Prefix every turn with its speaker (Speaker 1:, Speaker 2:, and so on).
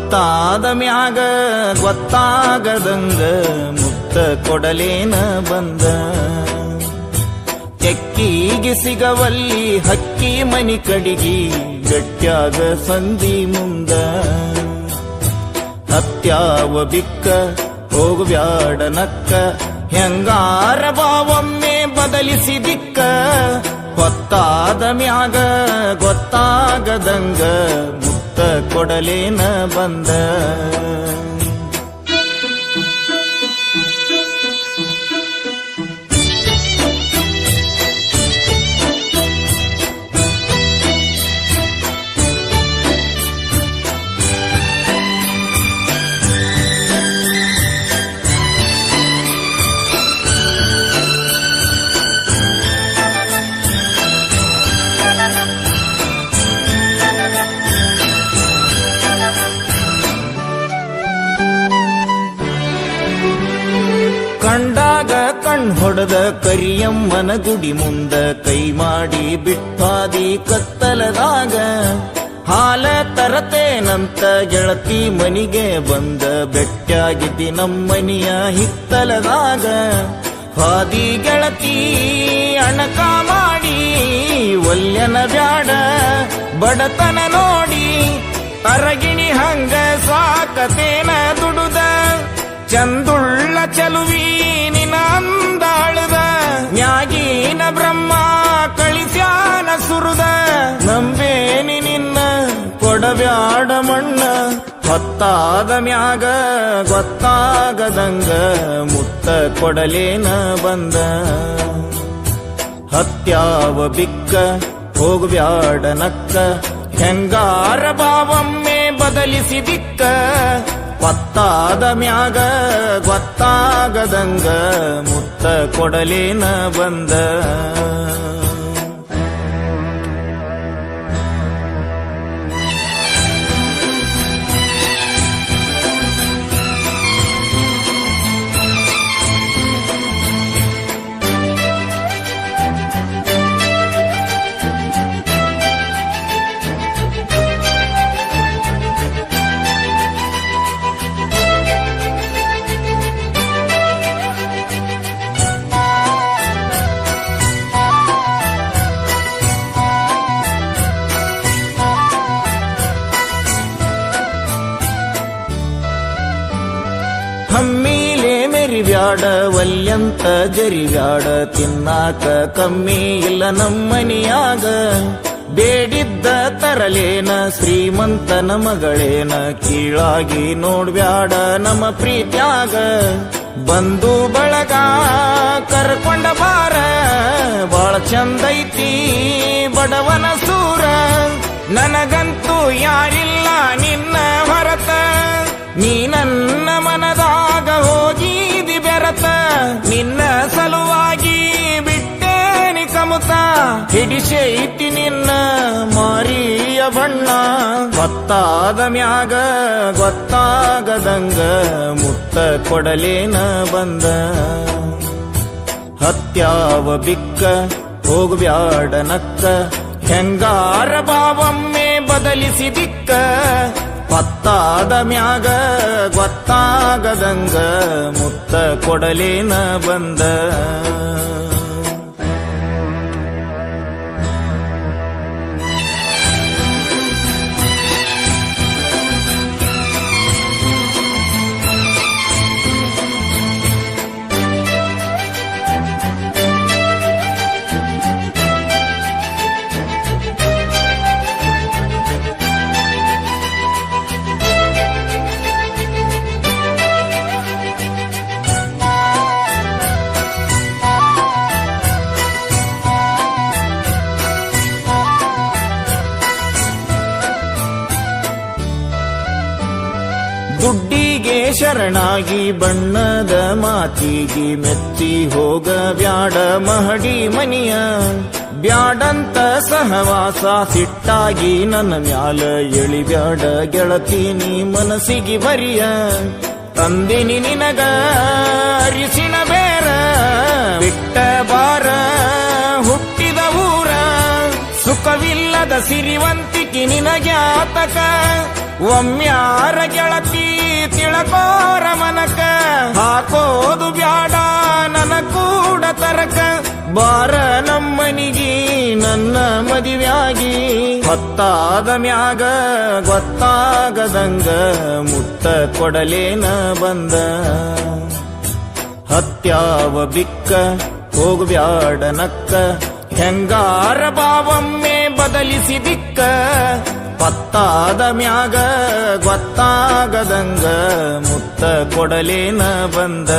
Speaker 1: ಹೊತ್ತಾದ ಮ್ಯಾಗ ಗೊತ್ತಾಗದಂಗ ಮುತ್ತ ಕೊಡಲೇನ ಬಂದ. ತೆಕ್ಕಿಗೆ ಸಿಗವಲ್ಲಿ ಹಕ್ಕಿ ಮನಿ ಕಡಿಗಿ ಗಟ್ಯಾಗ ಸಂಧಿ ಮುಂದ. ಹತ್ಯಾವ ಬಿಕ್ಕ ಹೋಗ್ಬ್ಯಾಡ ನಕ್ಕ ಹೆಂಗಾರ ಬಾವೊಮ್ಮೆ ಬದಲಿಸಿ ದಿಕ್ಕ. ಹೊತ್ತಾದ ಮ್ಯಾಗ ಗೊತ್ತಾಗದಂಗ ಮುತ್ತ ಕೊಡಲೇನ ಬಂದ. ಕಂಡಾಗ ಹೊಡೆದ ಕರಿಯಮ್ಮನ ಗುಡಿ ಮುಂದ ಕೈ ಮಾಡಿ ಬಿಟ್ಟಾದಿ ಕತ್ತಲದಾಗ. ಹಾಲ ತರತೇನಂತ ಗೆಳತಿ ಮನಿಗೆ ಬಂದ ಬೆಟ್ಟಾಗಿದ್ದಿ ನಮ್ಮನಿಯ ಹಿತ್ತಲದಾಗ. ಹಾದಿ ಗೆಳತಿ ಅಣಕ ಮಾಡಿ ಒಲ್ಯನ ಬ್ಯಾಡ ಬಡತನ ನೋಡಿ. ಅರಗಿಣಿ ಹಂಗ ಸಾಕತೇನ ದುಡುದ ಚಂದುಳ್ಳ ಚಲುವಿ ನಿನ ಅಂದಾಳದ. ನ್ಯಾಗೀನ ಬ್ರಹ್ಮ ಕಳಿಸ್ಯಾನ ಸುರುದ ನಂಬೇನಿ ನಿನ್ನ ಕೊಡಬ್ಯಾಡ ಮಣ್ಣ. ಹೊತ್ತಾದ ಮ್ಯಾಗ ಗೊತ್ತಾಗದಂಗ ಮುತ್ತ ಕೊಡಲೇನ ಬಂದ. ಹತ್ಯಾವ ಬಿಕ್ಕ ಹೋಗ್ಬ್ಯಾಡ ನಕ್ಕ ಹೆಂಗಾರ ಬಾವೊಮ್ಮೆ ಬದಲಿಸಿ ದಿಕ್ಕ. ಹೊತ್ತಾದ ಮ್ಯಾಗ ಗೊತ್ತಾಗದಂಗ ಮುತ್ತ ಕೊಡಲೇನ ಬಂದ. ಹಮ್ಮಿಲೆ ಮೆರಿಬ್ಯಾಡ ವಲ್ಯಂತ ಜರಿಬ್ಯಾಡ ತಿನ್ನಾಕ ಕಮ್ಮಿ ಇಲ್ಲ ನಮ್ಮನಿಯಾಗ. ಬೇಡಿದ್ದ ತರಲೇನ ಶ್ರೀಮಂತನ ಮಗಳೇನ ಕೀಳಾಗಿ ನೋಡ್ಬ್ಯಾಡ ನಮ್ಮ ಪ್ರೀತ್ಯಾಗ. ಬಂದು ಬಳಗ ಕರ್ಕೊಂಡ ಬಾರ ಬಾಳ ಚಂದೈತಿ ಬಡವನ ಸೂರ. ನನಗಂತೂ ಯಾರಿಲ್ಲ ನಿನ್ನ ಹೊರತ ನೀ ನನ್ನ ಮನದಾಗ ಹೋಗಿದಿ ಬೆರತ. ನಿನ್ನ ಸಲುವಾಗಿ ಬಿಟ್ಟೇನಿ ಕಮುತ ಹಿಡಿಸೈತಿ ನಿನ್ನ ಮಾರಿಯ ಬಣ್ಣ. ಗೊತ್ತಾದ ಮ್ಯಾಗ ಗೊತ್ತಾಗದಂಗ ಮುತ್ತ ಕೊಡಲೇನ ಬಂದ. ಹತ್ಯಾವ ಬಿಕ್ಕ ಹೋಗ್ಬ್ಯಾಡ ನಕ್ಕ ಹೆಂಗಾರ ಬಾವೊಮ್ಮೆ ಬದಲಿಸಿ ದಿಕ್ಕ. ಹೊತ್ತಾದ ಮ್ಯಾಗ ಗೊತ್ತಾಗದಂಗ ಮುತ್ತ ಕೊಡಲೇನ ಬಂದ. ದುಡ್ಡಿಗೆ ಶರಣಾಗಿ ಬಣ್ಣದ ಮಾತಿಗೆ ಮೆಚ್ಚಿ ಹೋಗ ಬ್ಯಾಡ ಮಹಡಿ ಮನಿಯ. ಬ್ಯಾಡಂತ ಸಹವಾಸ ಸಿಟ್ಟಾಗಿ ನನ್ನ ಮ್ಯಾಲ ಎಳಿಬ್ಯಾಡ ಗೆಳತಿ ನೀ ಮನಸ್ಸಿಗೆ ಬರಿಯ. ತಂದಿನಿ ನಿನಗ ಅರಿಸಿನ ಬೇರ ಬಿಟ್ಟ ಬಾರ ಹುಟ್ಟಿದ ಊರ. ಸುಖವಿಲ್ಲದ ಸಿರಿವಂತಿಕೆ ನಿನಗ್ಯಾತಕ ಒಮ್ಮ್ಯಾರ ಗೆಳತಿ ತಿಳಕೋರ ಮನಕ ಹಾಕೋದು ಬ್ಯಾಡ ನನ್ನ ಕೂಡ ತರಕ ಬಾರ ನಮ್ಮನಿಗಿ ನನ್ನ ಮದಿವ್ಯಾಗಿ ಹೊತ್ತಾದ ಮ್ಯಾಗ ಗೊತ್ತಾಗದಂಗ ಮುತ್ತ ಕೊಡಲೇನ ಬಂದ ಹತ್ಯಾವ ಬಿಕ್ಕ ಹೋಗ್ಬ್ಯಾಡ ನಕ್ಕ ಹೆಂಗಾರ ಬಾವೊಮ್ಮೆ ಬದಲಿಸಿ ದಿಕ್ಕ ಪತ್ತಾದ ಮ್ಯಾಗ ಗೊತ್ತಾಗದಂಗ ಮುತ್ತ ಕೊಡಲೇನ ಬಂದ